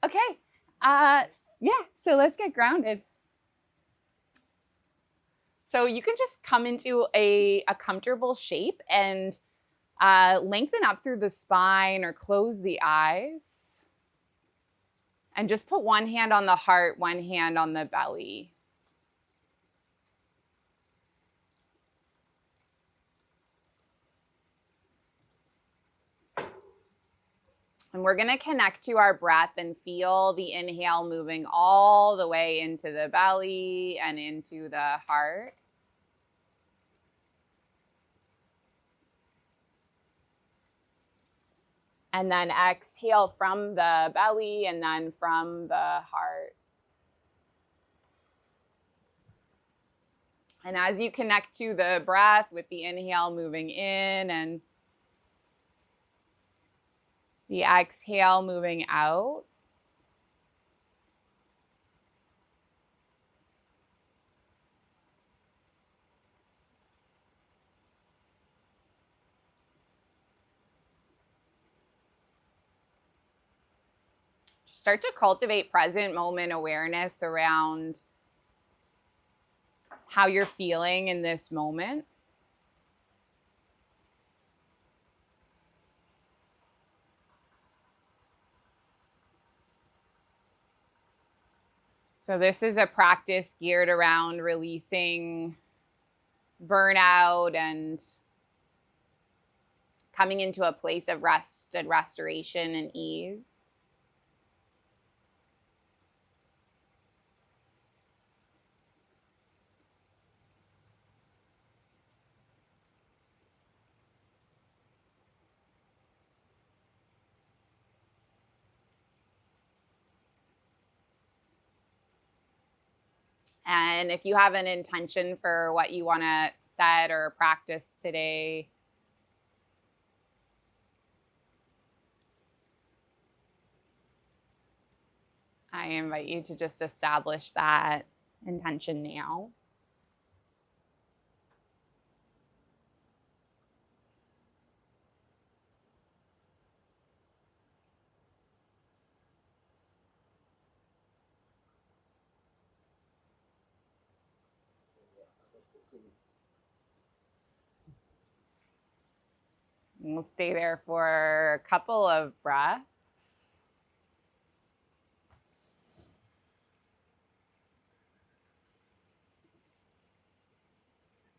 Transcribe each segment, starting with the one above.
Okay, yeah, so let's get grounded. So you can just come into a comfortable shape and lengthen up through the spine or close the eyes. And just put one hand on the heart, one hand on the belly. And we're going to connect to our breath and feel the inhale moving all the way into the belly and into the heart. And then exhale from the belly and then from the heart. And as you connect to the breath with the inhale moving in and the exhale moving out, start to cultivate present moment awareness around how you're feeling in this moment. So this is a practice geared around releasing burnout and coming into a place of rest and restoration and ease. And if you have an intention for what you want to set or practice today, I invite you to just establish that intention now. And we'll stay there for a couple of breaths.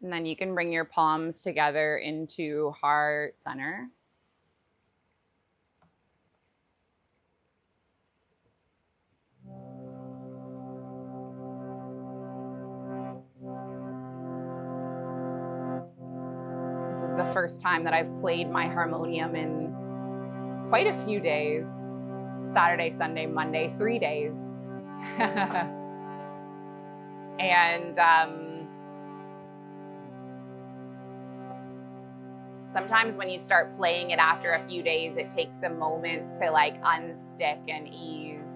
And then you can bring your palms together into heart center. This is the first time that I've played my harmonium in quite a few days. Saturday, Sunday, Monday, 3 days. And sometimes when you start playing it after a few days, it takes a moment to like unstick and ease.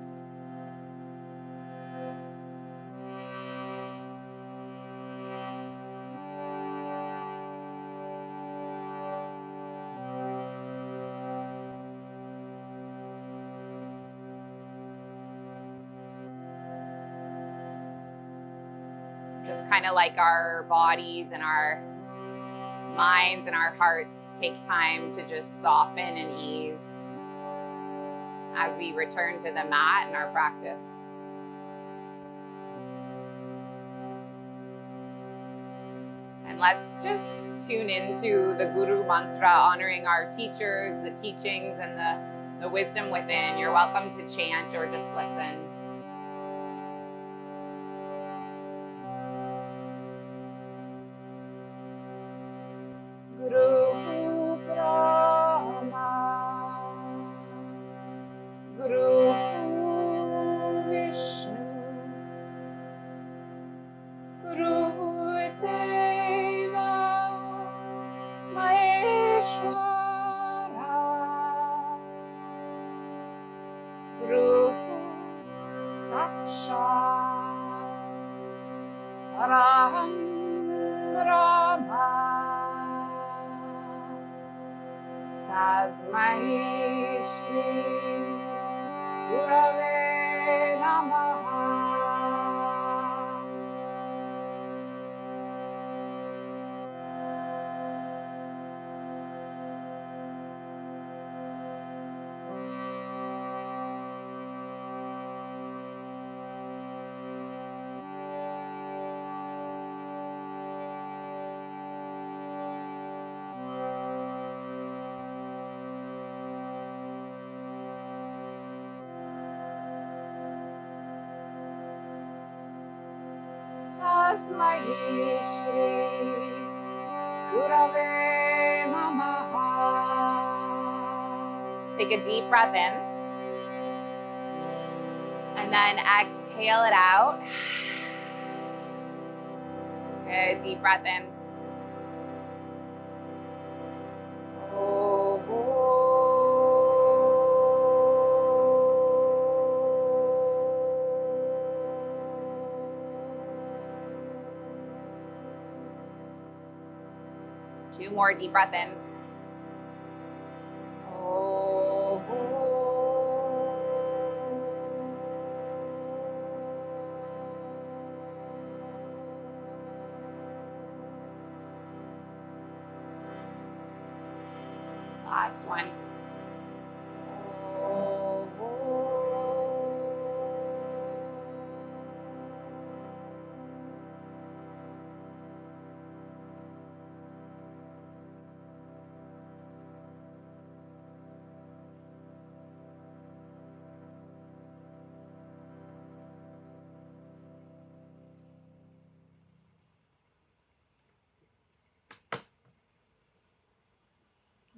Just kind of like our bodies and our minds and our hearts take time to just soften and ease as we return to the mat in our practice. And let's just tune into the Guru Mantra, honoring our teachers, the teachings, and the wisdom within. You're welcome to chant or just listen. Guru Brahma, Guru Vishnu, Guru Deva Maheshwara, Guru Sakshat Param Brahma. Tasmai Shri Gurave Tasmai Shri Gurave Namaha. Let's take a deep breath in. And then exhale it out. Good, deep breath in. Two more, deep breath in. Last one.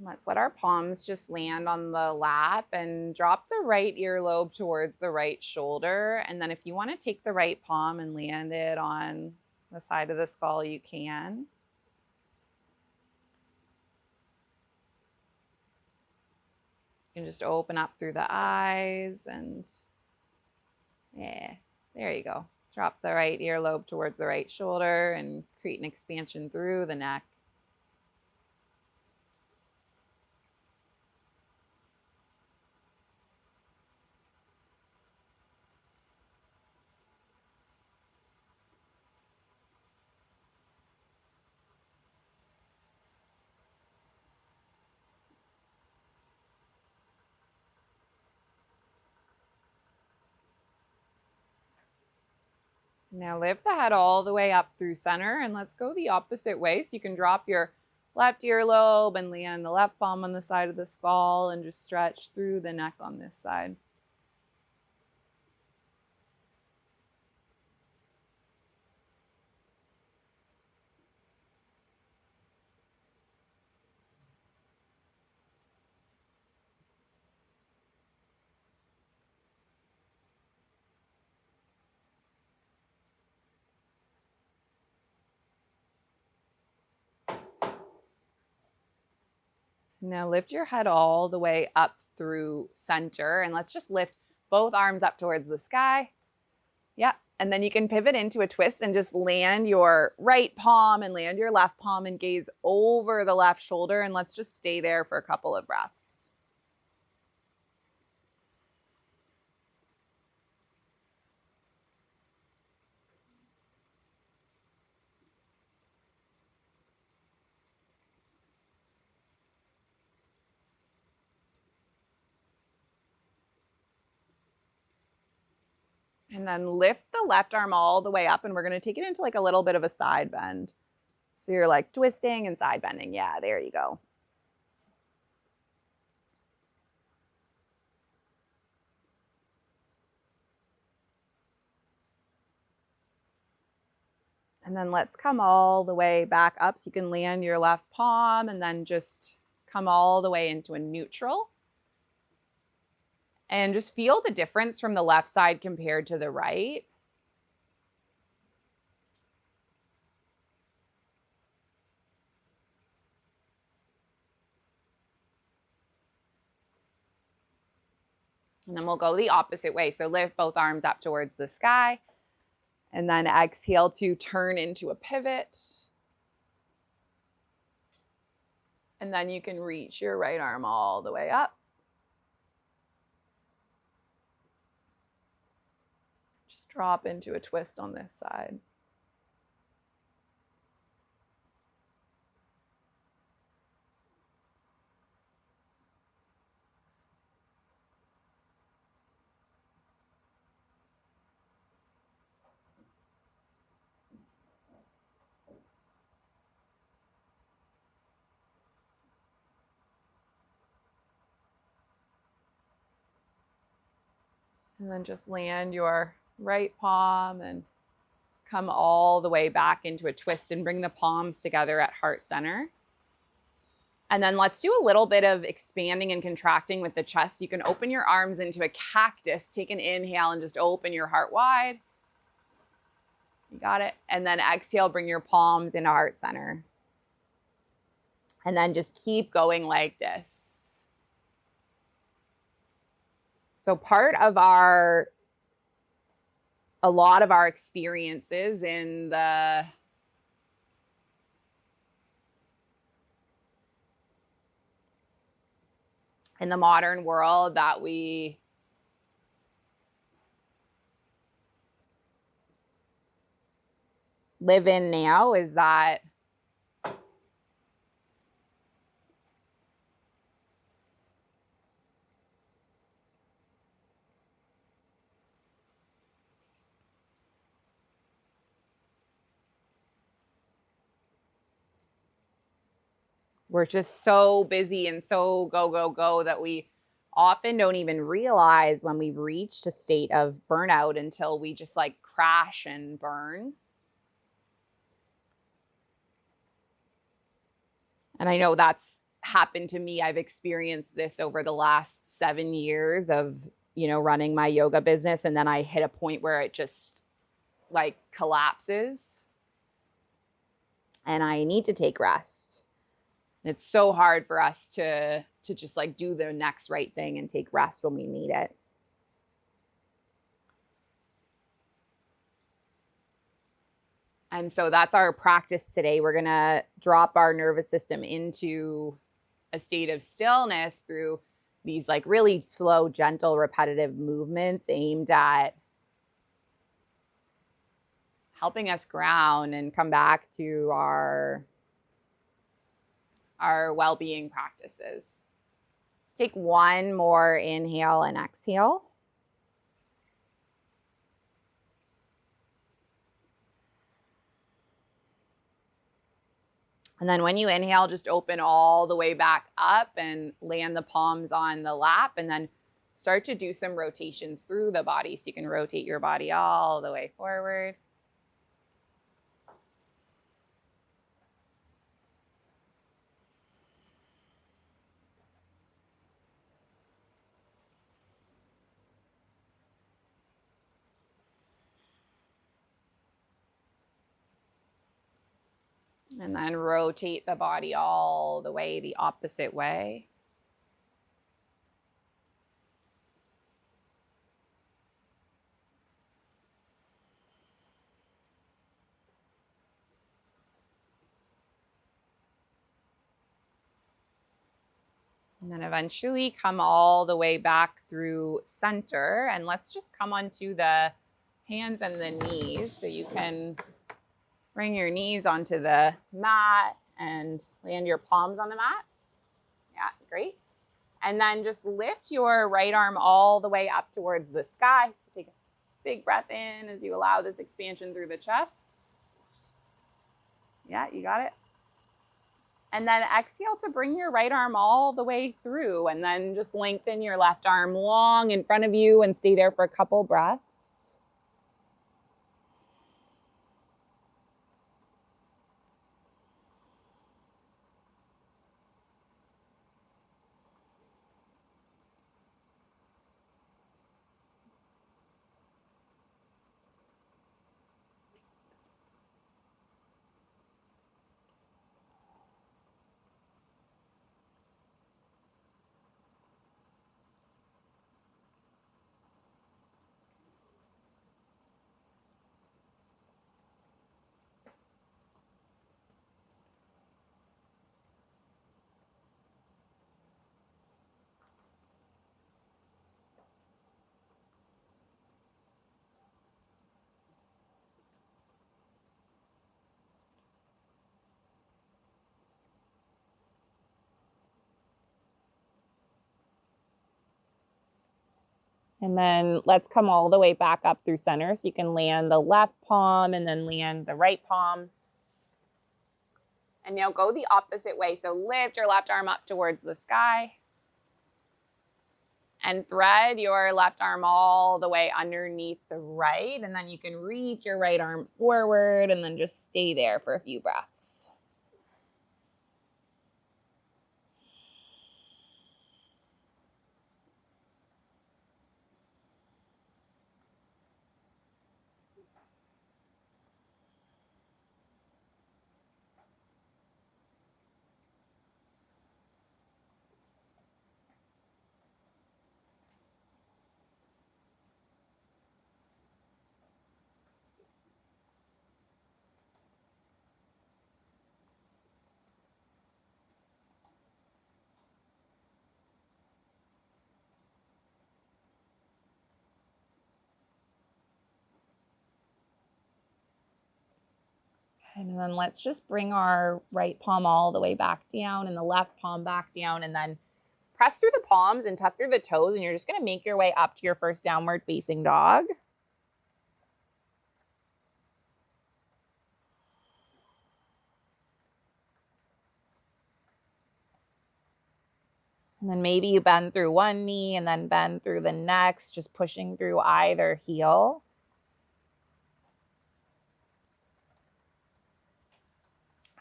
Let's let our palms just land on the lap and drop the right earlobe towards the right shoulder. And then if you want to take the right palm and land it on the side of the skull, you can. You can just open up through the eyes and yeah, there you go. Drop the right earlobe towards the right shoulder and create an expansion through the neck. Now lift the head all the way up through center and let's go the opposite way. So you can drop your left earlobe and land the left palm on the side of the skull and just stretch through the neck on this side. Now lift your head all the way up through center and let's just lift both arms up towards the sky. Yeah, and then you can pivot into a twist and just land your right palm and land your left palm and gaze over the left shoulder, and let's just stay there for a couple of breaths. And then lift the left arm all the way up, and we're going to take it into like a little bit of a side bend. So you're like twisting and side bending. Yeah, there you go. And then let's come all the way back up. So you can land your left palm and then just come all the way into a neutral. And just feel the difference from the left side compared to the right. And then we'll go the opposite way. So lift both arms up towards the sky. And then exhale to turn into a pivot. And then you can reach your right arm all the way up. drop into a twist on this side. And then just land your right palm and come all the way back into a twist and bring the palms together at heart center. And then let's do a little bit of expanding and contracting with the chest. You can open your arms into a cactus. Take an inhale and just open your heart wide. You got it. And then exhale, bring your palms into heart center. And then just keep going like this. So part of a lot of our experiences in the modern world that we live in now is that we're just so busy and so go, go, go that we often don't even realize when we've reached a state of burnout until we just like crash and burn. And I know that's happened to me. I've experienced this over the last 7 years of, running my yoga business. And then I hit a point where it just like collapses and I need to take rest. And it's so hard for us to just like do the next right thing and take rest when we need it. And so that's our practice today. We're going to drop our nervous system into a state of stillness through these like really slow, gentle, repetitive movements aimed at helping us ground and come back to our well-being practices. Let's take one more inhale and exhale. And then when you inhale, just open all the way back up and land the palms on the lap and then start to do some rotations through the body. So you can rotate your body all the way forward. And then rotate the body all the way the opposite way. And then eventually come all the way back through center. And let's just come onto the hands and the knees. So you can bring your knees onto the mat and land your palms on the mat. Yeah, great. And then just lift your right arm all the way up towards the sky. So take a big breath in as you allow this expansion through the chest. Yeah, you got it. And then exhale to bring your right arm all the way through and then just lengthen your left arm long in front of you and stay there for a couple breaths. And then let's come all the way back up through center. So you can land the left palm and then land the right palm. And now go the opposite way. So lift your left arm up towards the sky. And thread your left arm all the way underneath the right. And then you can reach your right arm forward and then just stay there for a few breaths. And then let's just bring our right palm all the way back down and the left palm back down, and then press through the palms and tuck through the toes, and you're just gonna make your way up to your first downward facing dog. And then maybe you bend through one knee and then bend through the next, just pushing through either heel.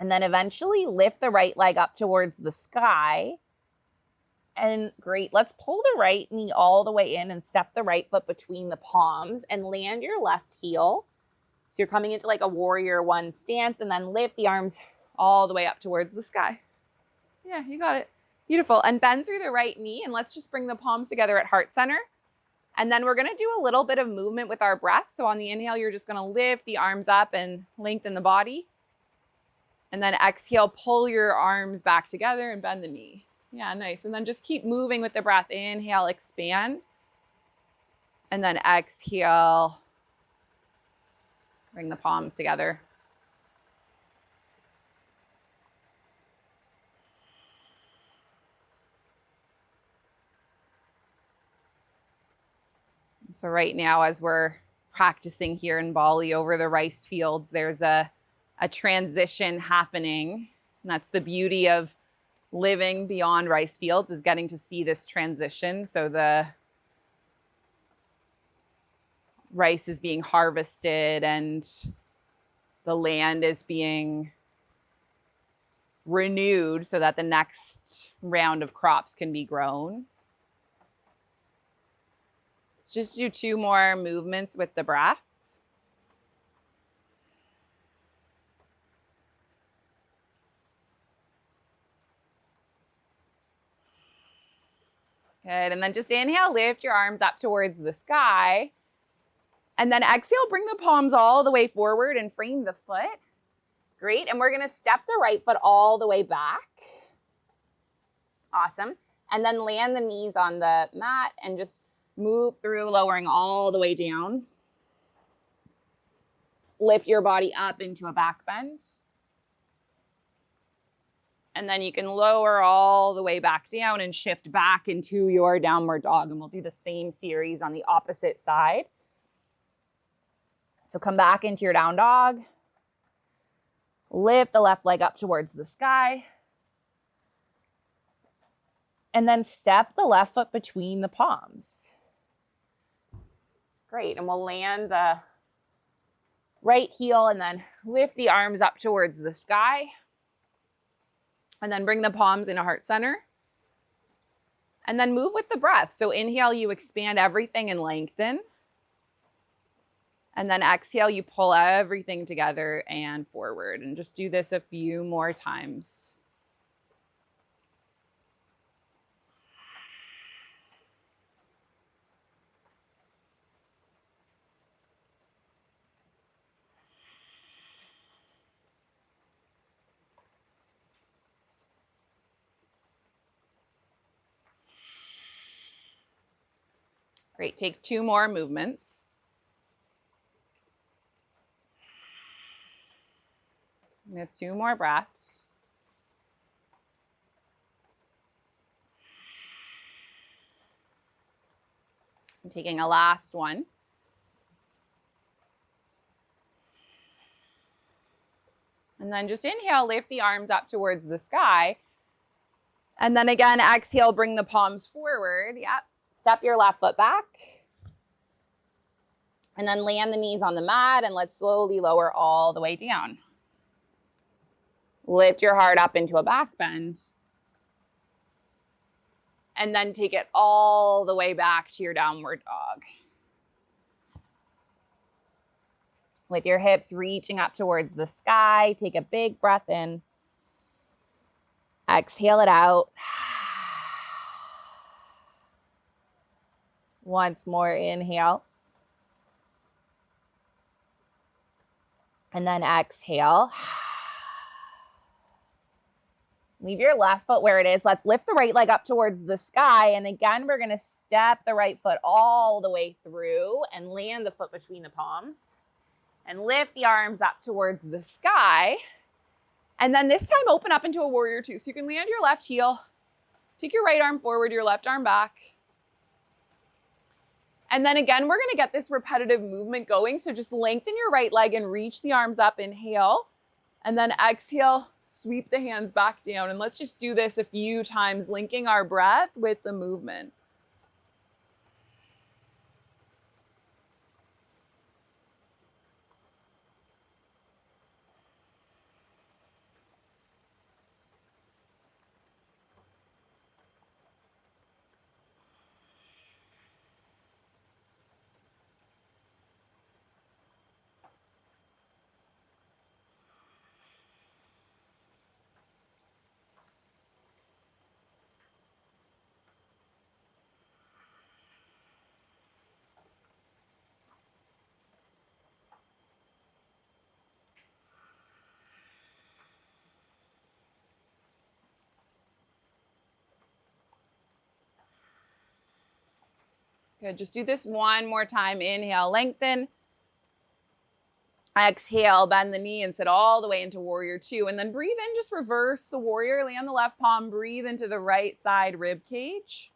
And then eventually lift the right leg up towards the sky. And great, let's pull the right knee all the way in and step the right foot between the palms and land your left heel. So you're coming into like a warrior one stance, and then lift the arms all the way up towards the sky. Yeah, you got it. Beautiful. And bend through the right knee, and let's just bring the palms together at heart center. And then we're gonna do a little bit of movement with our breath. So on the inhale, you're just gonna lift the arms up and lengthen the body. And then exhale, pull your arms back together and bend the knee. Yeah, nice. And then just keep moving with the breath. Inhale, expand. And then exhale, bring the palms together. So right now, as we're practicing here in Bali over the rice fields, there's a transition happening. And that's the beauty of living beyond rice fields, is getting to see this transition. So the rice is being harvested and the land is being renewed so that the next round of crops can be grown. Let's just do 2 more movements with the breath. Good, and then just inhale, lift your arms up towards the sky. And then exhale, bring the palms all the way forward and frame the foot. Great, and we're gonna step the right foot all the way back. Awesome. And then land the knees on the mat and just move through, lowering all the way down. Lift your body up into a back bend. And then you can lower all the way back down and shift back into your downward dog. And we'll do the same series on the opposite side. So come back into your down dog. Lift the left leg up towards the sky. And then step the left foot between the palms. Great, and we'll land the right heel and then lift the arms up towards the sky. And then bring the palms into heart center. And then move with the breath. So inhale, you expand everything and lengthen. And then exhale, you pull everything together and forward. And just do this a few more times. Great, take 2 more movements. We have 2 more breaths. I'm taking a last one. And then just inhale, lift the arms up towards the sky. And then again, exhale, bring the palms forward. Yep. Step your left foot back. And then land the knees on the mat and let's slowly lower all the way down. Lift your heart up into a back bend. And then take it all the way back to your downward dog. With your hips reaching up towards the sky, take a big breath in. Exhale it out. Once more, inhale. And then exhale. Leave your left foot where it is. Let's lift the right leg up towards the sky. And again, we're going to step the right foot all the way through and land the foot between the palms. And lift the arms up towards the sky. And then this time open up into a warrior two. So you can land your left heel. Take your right arm forward, your left arm back. And then again, we're going to get this repetitive movement going. So just lengthen your right leg and reach the arms up. Inhale. And then exhale, sweep the hands back down. And let's just do this a few times, linking our breath with the movement. Good, just do this one more time. Inhale, lengthen. Exhale, bend the knee and sit all the way into warrior two. And then breathe in, just reverse the warrior. Land the left palm, breathe into the right side rib cage.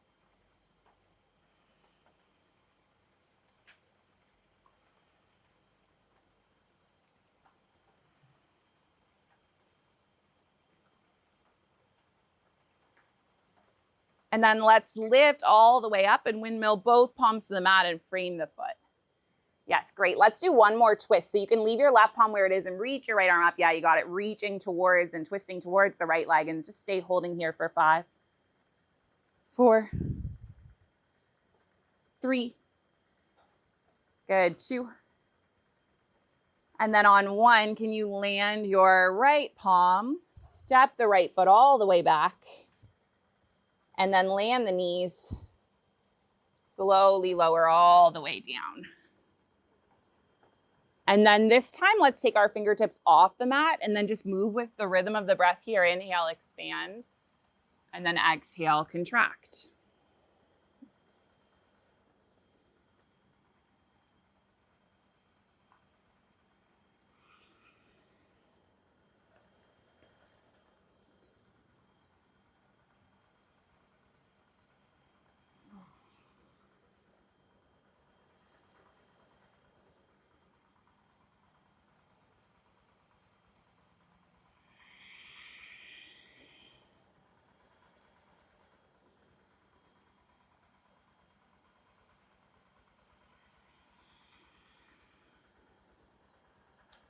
And then let's lift all the way up and windmill both palms to the mat and frame the foot. Yes, great. Let's do one more twist. So you can leave your left palm where it is and reach your right arm up. Yeah, you got it. Reaching towards and twisting towards the right leg. And just stay holding here for 5, 4, 3. Good, 2. And then on 1, can you land your right palm, step the right foot all the way back, and then land the knees, slowly lower all the way down. And then this time, let's take our fingertips off the mat and then just move with the rhythm of the breath here. Inhale, expand, and then exhale, contract.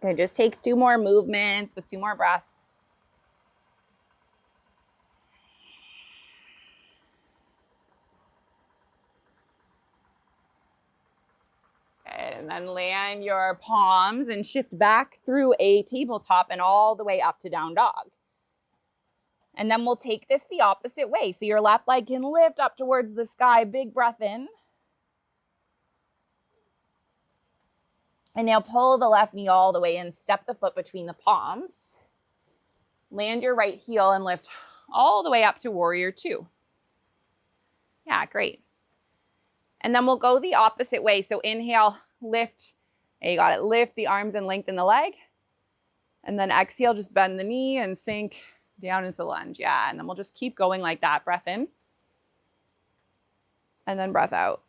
Okay, just take 2 more movements with 2 more breaths. And then land your palms and shift back through a tabletop and all the way up to down dog. And then we'll take this the opposite way. So your left leg can lift up towards the sky, big breath in. And now pull the left knee all the way in, step the foot between the palms. Land your right heel and lift all the way up to warrior two. Yeah, great. And then we'll go the opposite way. So inhale, lift. There you got it. Lift the arms and lengthen the leg. And then exhale, just bend the knee and sink down into lunge. Yeah, and then we'll just keep going like that. Breath in. And then breath out.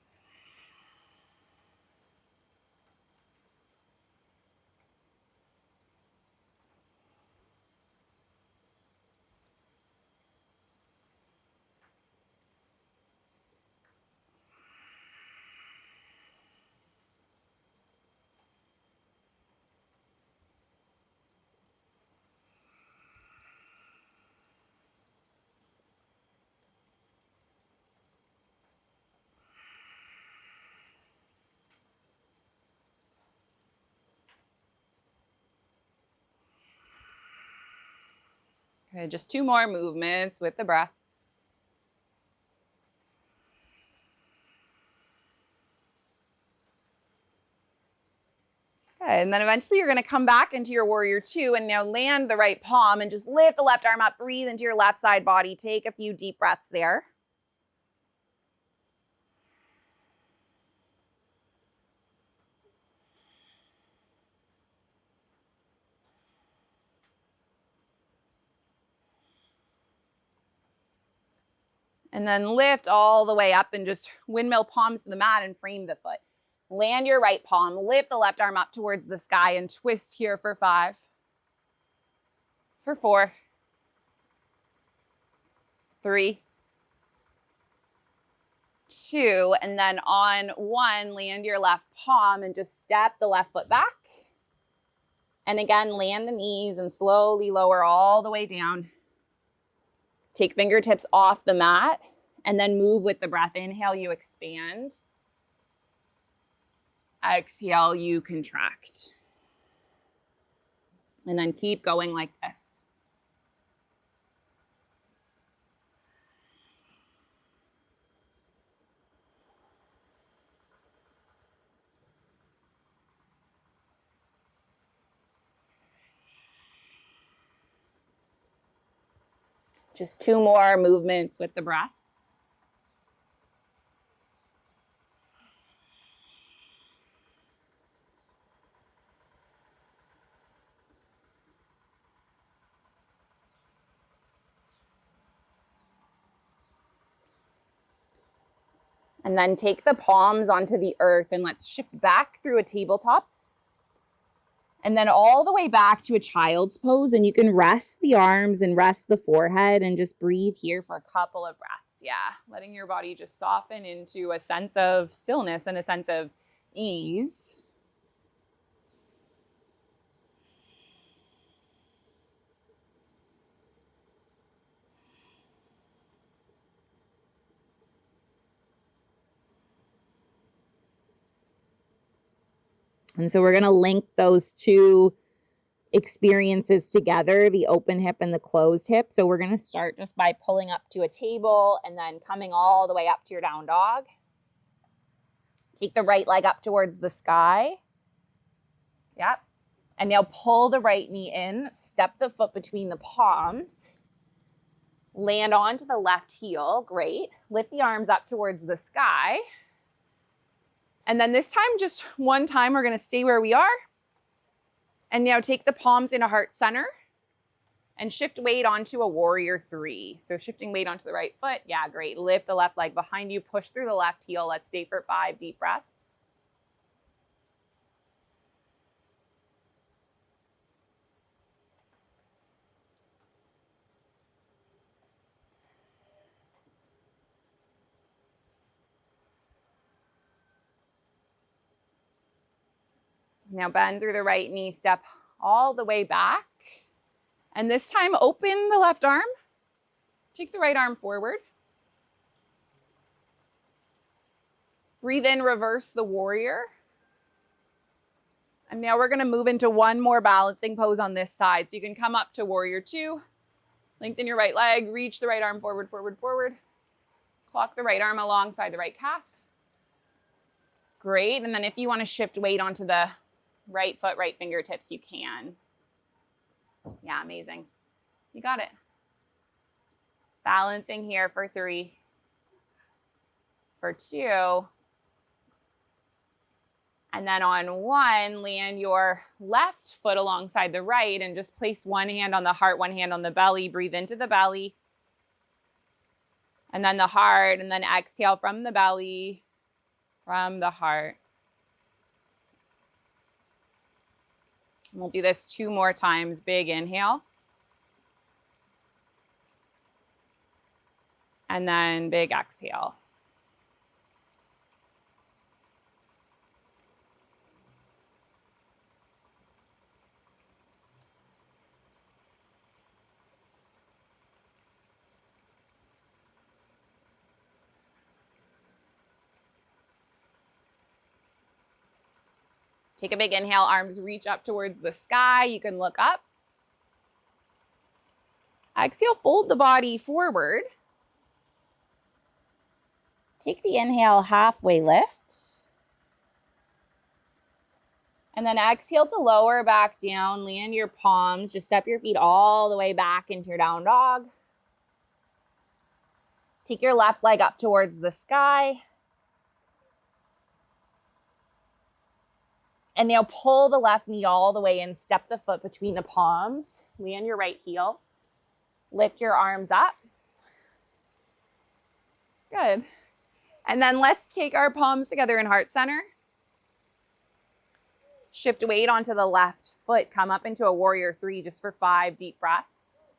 Okay, just 2 more movements with the breath. Okay, and then eventually you're going to come back into your warrior 2 and now land the right palm and just lift the left arm up, breathe into your left side body. Take a few deep breaths there. And then lift all the way up and just windmill palms to the mat and frame the foot. Land your right palm, lift the left arm up towards the sky and twist here for 5, for 4, 3, 2, and then on 1, land your left palm and just step the left foot back. And again, land the knees and slowly lower all the way down. Take fingertips off the mat and then move with the breath. Inhale, you expand. Exhale, you contract. And then keep going like this. Just 2 more movements with the breath. And then take the palms onto the earth and let's shift back through a tabletop. And then all the way back to a child's pose, and you can rest the arms and rest the forehead and just breathe here for a couple of breaths. Yeah, letting your body just soften into a sense of stillness and a sense of ease. And so we're going to link those 2 experiences together, the open hip and the closed hip. So we're going to start just by pulling up to a table and then coming all the way up to your down dog. Take the right leg up towards the sky. Yep. And now pull the right knee in, step the foot between the palms, land onto the left heel. Great. Lift the arms up towards the sky. And then this time, just one time, we're going to stay where we are. And now take the palms into heart center and shift weight onto a warrior 3. So shifting weight onto the right foot. Yeah, great. Lift the left leg behind you. Push through the left heel. Let's stay for 5 deep breaths. Now bend through the right knee, step all the way back. And this time, open the left arm. Take the right arm forward. Breathe in, reverse the warrior. And now we're going to move into one more balancing pose on this side. So you can come up to warrior 2, lengthen your right leg, reach the right arm forward, forward, forward. Clock the right arm alongside the right calf. Great. And then if you want to shift weight onto the right foot, right fingertips, you can. Yeah, amazing. You got it. Balancing here for 3, for 2. And then on 1, land your left foot alongside the right and just place one hand on the heart, one hand on the belly. Breathe into the belly. And then the heart, and then exhale from the belly, from the heart. We'll do this 2 more times. Big inhale. And then big exhale. Take a big inhale, arms reach up towards the sky. You can look up. Exhale, fold the body forward. Take the inhale, halfway lift. And then exhale to lower back down, land your palms, just step your feet all the way back into your down dog. Take your left leg up towards the sky. And now pull the left knee all the way in, step the foot between the palms, land your right heel, lift your arms up. Good. And then let's take our palms together in heart center. Shift weight onto the left foot. Come up into a warrior 3 just for 5 deep breaths.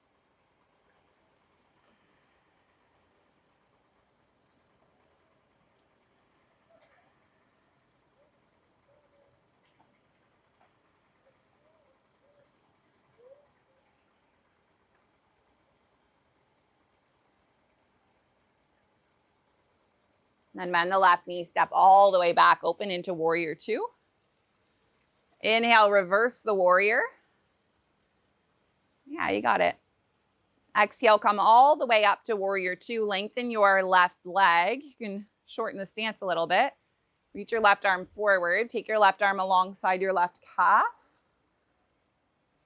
Then bend the left knee, step all the way back, open into warrior 2. Inhale, reverse the warrior. Yeah, you got it. Exhale, come all the way up to warrior 2. Lengthen your left leg. You can shorten the stance a little bit. Reach your left arm forward. Take your left arm alongside your left calf.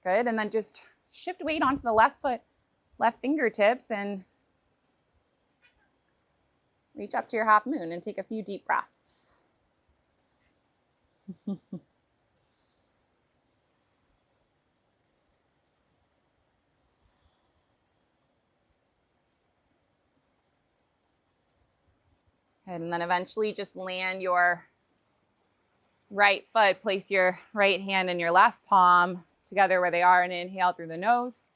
Good, and then just shift weight onto the left foot, left fingertips, and reach up to your half moon and take a few deep breaths. And then eventually just land your right foot, place your right hand in your left palm together where they are, and inhale through the nose.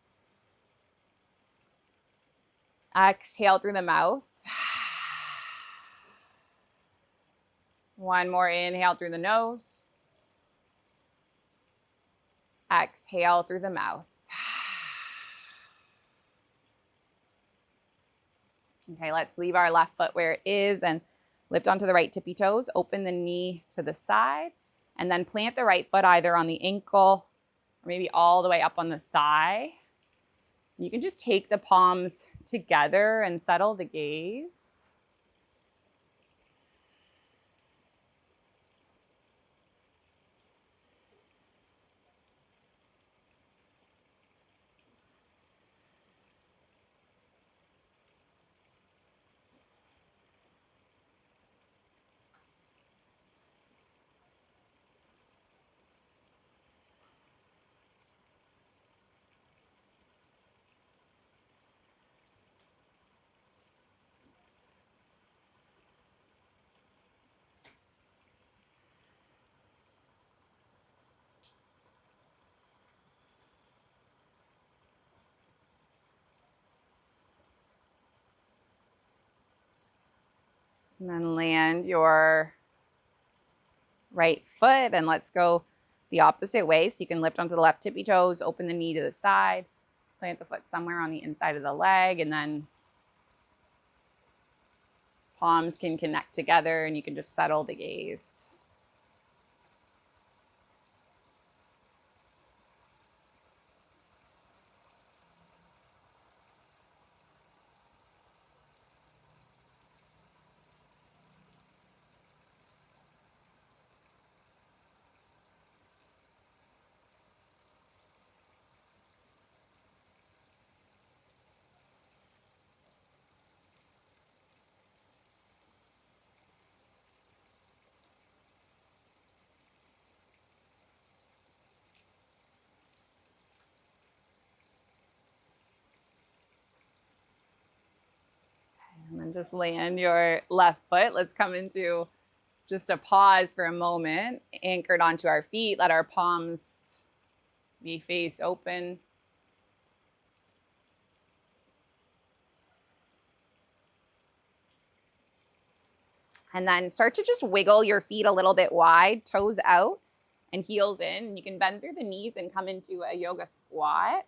Exhale through the mouth. One more inhale through the nose. Exhale through the mouth. Okay, let's leave our left foot where it is and lift onto the right tippy toes. Open the knee to the side and then plant the right foot either on the ankle or maybe all the way up on the thigh. You can just take the palms together and settle the gaze. And then land your right foot and let's go the opposite way. So you can lift onto the left tippy toes, open the knee to the side, plant the foot somewhere on the inside of the leg, and then palms can connect together and you can just settle the gaze. And then just land your left foot. Let's come into just a pause for a moment, anchored onto our feet. Let our palms be face open. And then start to just wiggle your feet a little bit wide, toes out and heels in. You can bend through the knees and come into a yoga squat.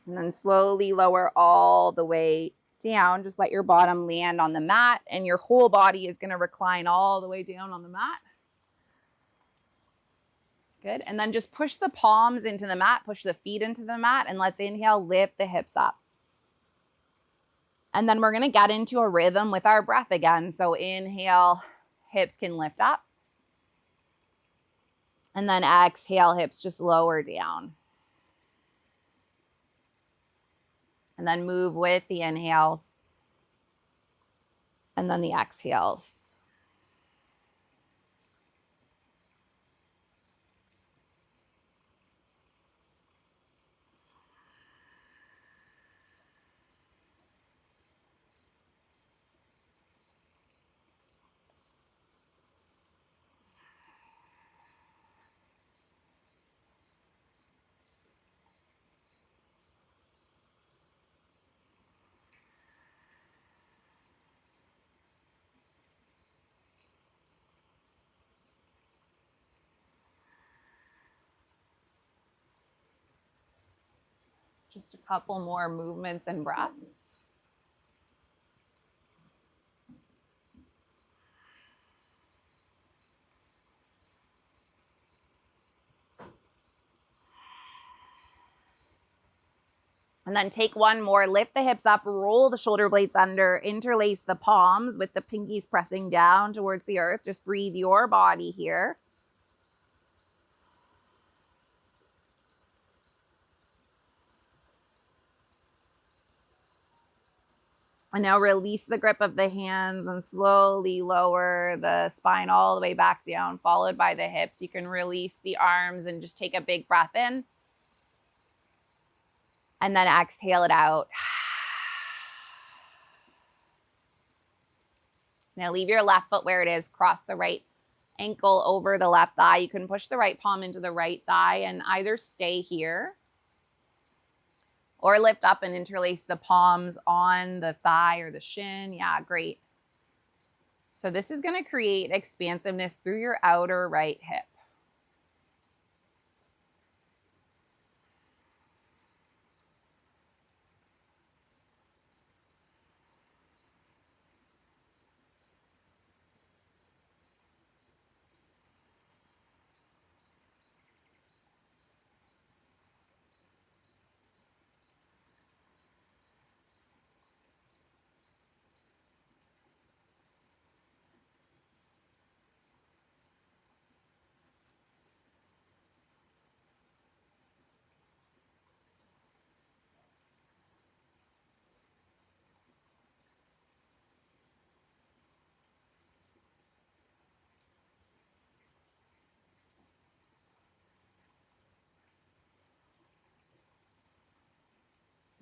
And then slowly lower all the way down. Just let your bottom land on the mat, and your whole body is going to recline all the way down on the mat. Good. And then just push the palms into the mat, push the feet into the mat, and let's inhale, lift the hips up. And then we're going to get into a rhythm with our breath again. So inhale, hips can lift up. And then exhale, hips just lower down. And then move with the inhales. And then the exhales. Just a couple more movements and breaths. And then take one more, lift the hips up, roll the shoulder blades under, interlace the palms with the pinkies pressing down towards the earth. Just breathe your body here. And now release the grip of the hands and slowly lower the spine all the way back down, followed by the hips. You can release the arms and just take a big breath in. And then exhale it out. Now leave your left foot where it is. Cross the right ankle over the left thigh. You can push the right palm into the right thigh and either stay here or lift up and interlace the palms on the thigh or the shin. Yeah, great. So this is going to create expansiveness through your outer right hip.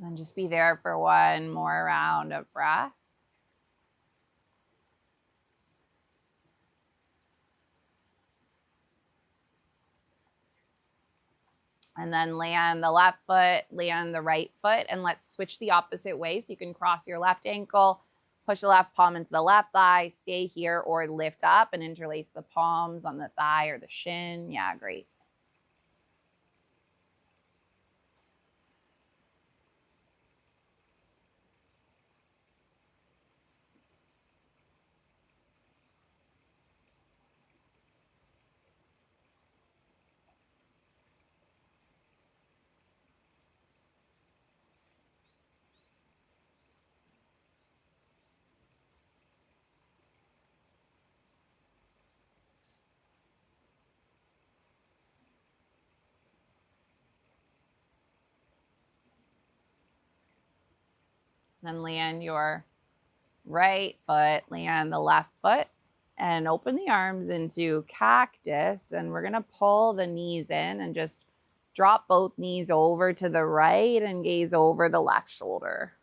And just be there for one more round of breath. And then land the left foot, land the right foot, and let's switch the opposite way. So you can cross your left ankle, push the left palm into the left thigh, stay here, or lift up and interlace the palms on the thigh or the shin. Yeah, great. Then land your right foot, land the left foot, and open the arms into cactus. And we're going to pull the knees in and just drop both knees over to the right and gaze over the left shoulder.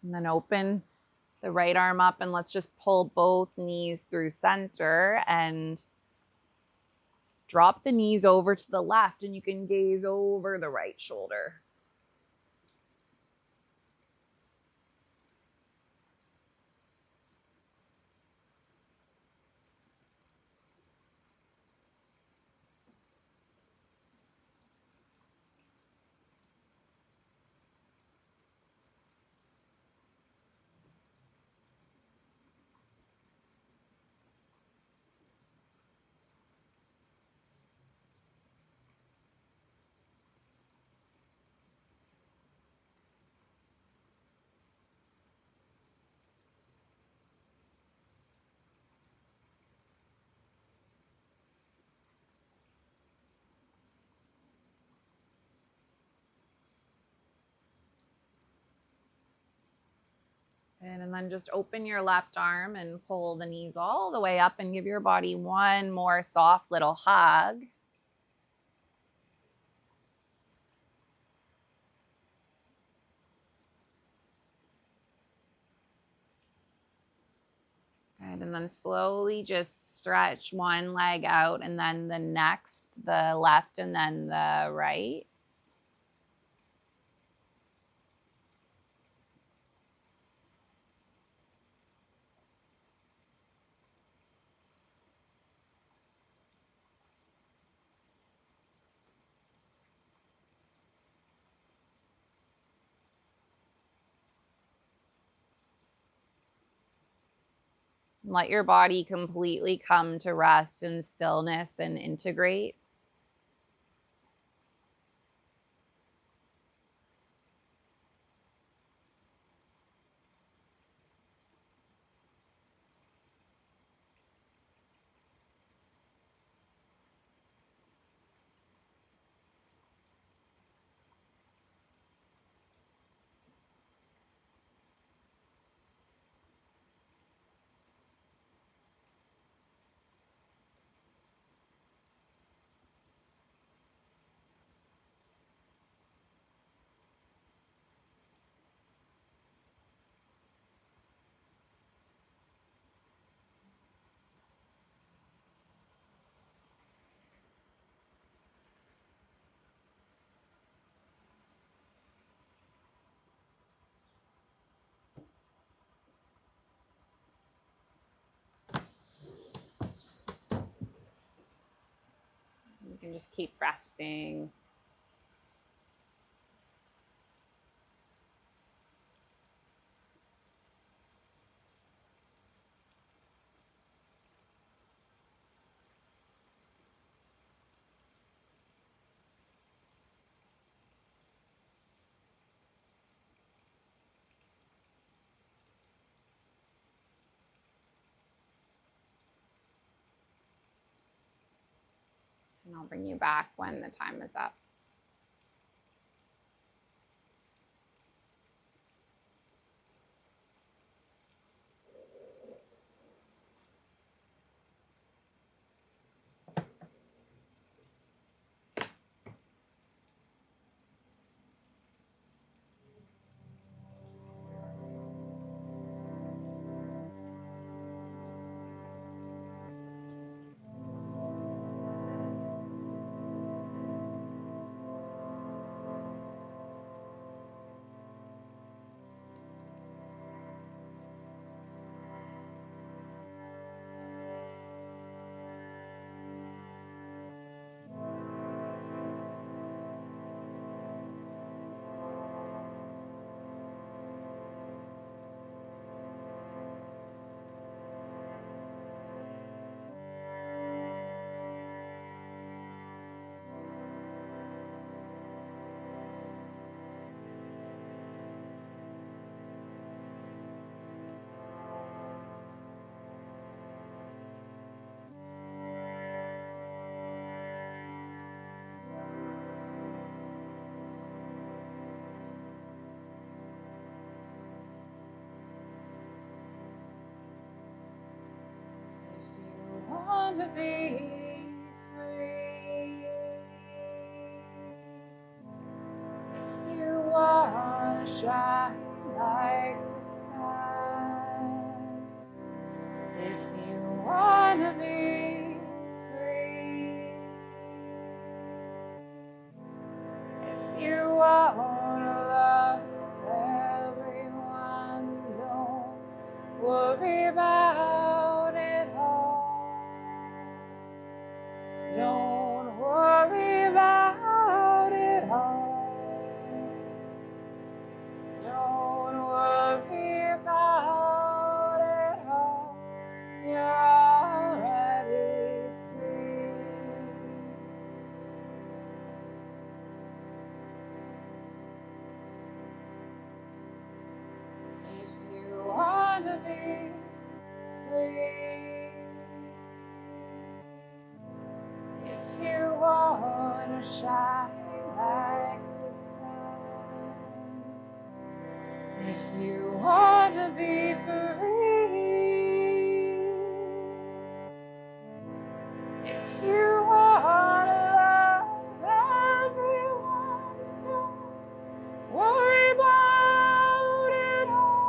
And then open the right arm up and let's just pull both knees through center and drop the knees over to the left, and you can gaze over the right shoulder. And then just open your left arm and pull the knees all the way up and give your body one more soft little hug. Good, and then slowly just stretch one leg out and then the next, the left and then the right. Let your body completely come to rest in stillness and integrate. You can just keep resting. And I'll bring you back when the time is up. To be free, if you want to shine like the sun. If you wanna be free, if you wanna love everyone, don't worry about it all. Don't worry about it all. Don't worry about it all. You're already free. If you wanna be free, if you wanna shine like the sun, if you wanna be free, if you wanna love everyone, don't worry about it all.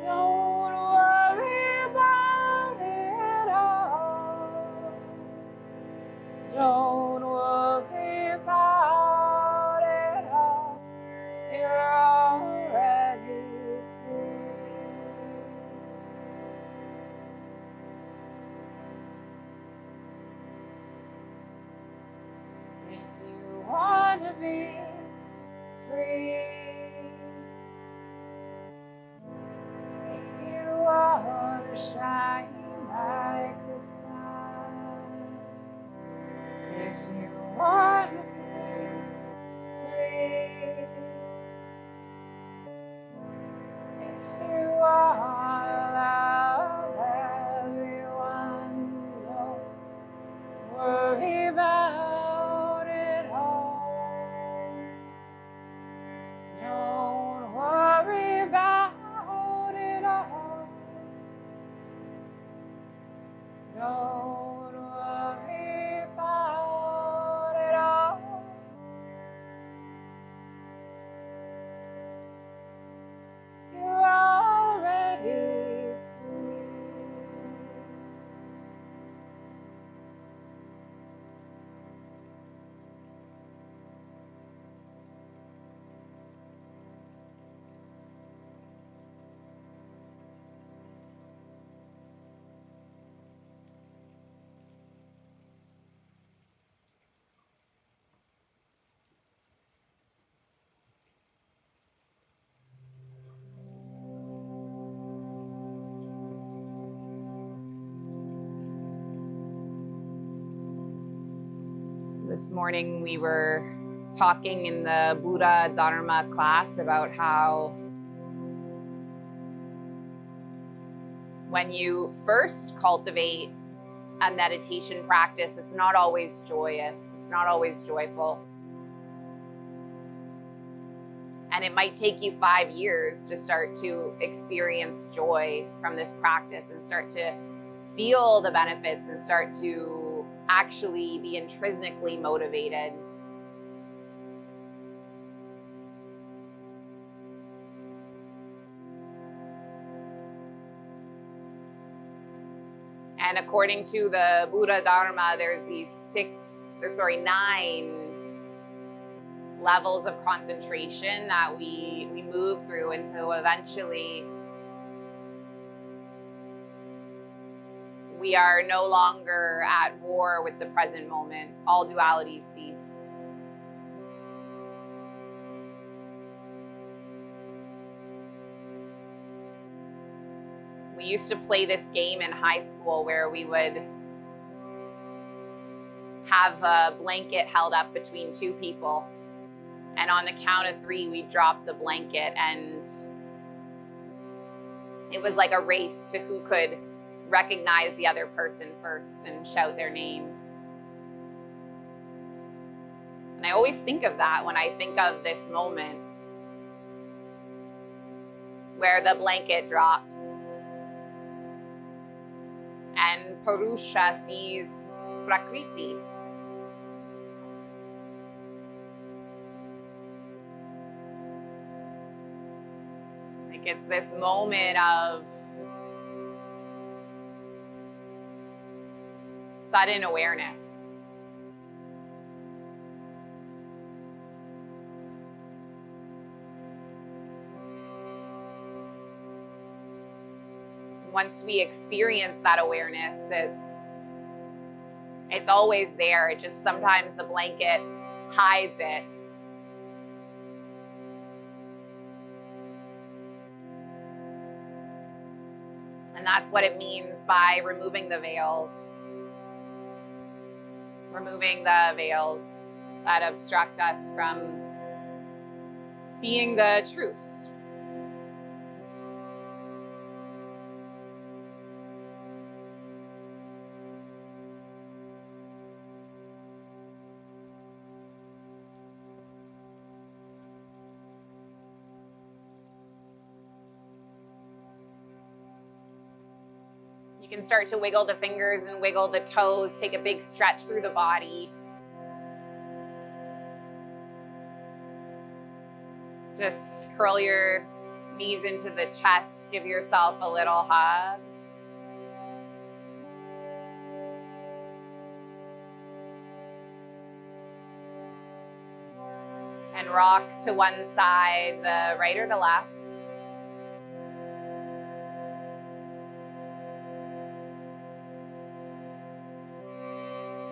Don't worry about it all. Don't worry about it all. You're already free. If you wanna be free, if you wanna shine like the sun, if you wanna be free, if you wanna love everyone, don't worry about it all. Don't worry about it all. Don't worry about it all. You're already free. This morning we were talking in the Buddha Dharma class about how when you first cultivate a meditation practice, it's not always joyous, it's not always joyful. And it might take you 5 years to start to experience joy from this practice and start to feel the benefits and start to actually be intrinsically motivated. And according to the Buddha Dharma, there's these 9 levels of concentration that we move through until eventually we are no longer at war with the present moment. All dualities cease. We used to play this game in high school where we would have a blanket held up between 2 people. And on the count of 3, we'd drop the blanket, and it was like a race to who could recognize the other person first and shout their name. And I always think of that when I think of this moment where the blanket drops and Purusha sees Prakriti. Like it's this moment of sudden awareness. Once we experience that awareness, it's always there. It just sometimes the blanket hides it. And that's what it means by removing the veils. Removing the veils that obstruct us from seeing the truth. You can start to wiggle the fingers and wiggle the toes, take a big stretch through the body. Just curl your knees into the chest, give yourself a little hug. And rock to one side, the right or the left.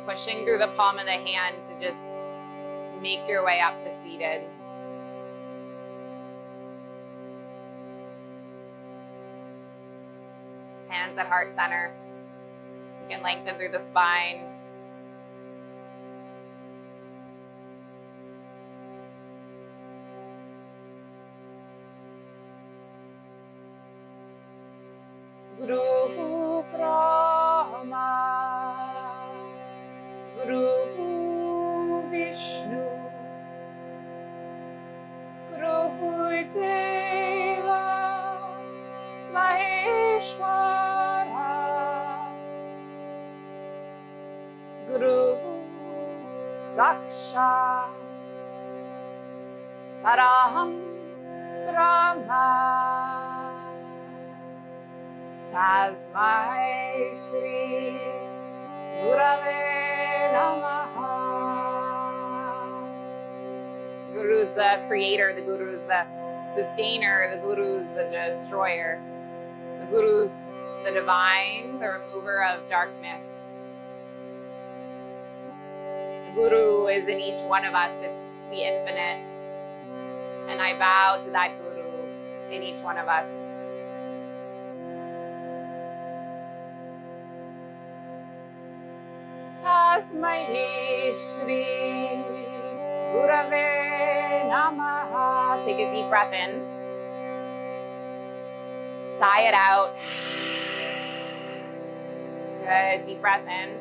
Pushing through the palm of the hand to just make your way up to seated. Hands at heart center. You can lengthen through the spine. Guru Brahma, Guru Vishnu, Guru Deva, Maheshwara, Guru Sakshat Paraham Brahma. Tasmai Shri Gurave Namaha. Guru's the creator, the Guru's the sustainer, the Guru's the destroyer. The Guru's the divine, the remover of darkness. The Guru is in each one of us, it's the infinite. And I bow to that Guru in each one of us. Tasmai Shri Gurave Namaha. Take a deep breath in. Sigh it out. Good. Deep breath in.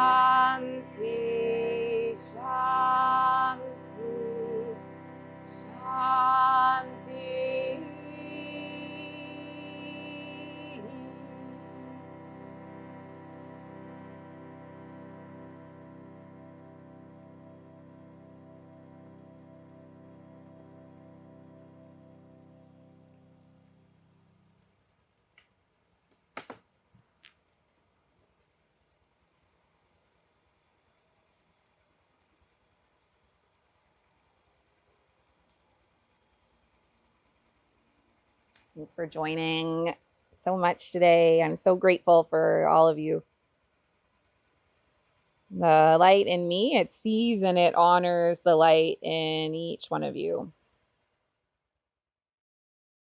Shanti, Shanti, Shanti. Thanks for joining so much today. I'm so grateful for all of you. The light in me, it sees and it honors the light in each one of you.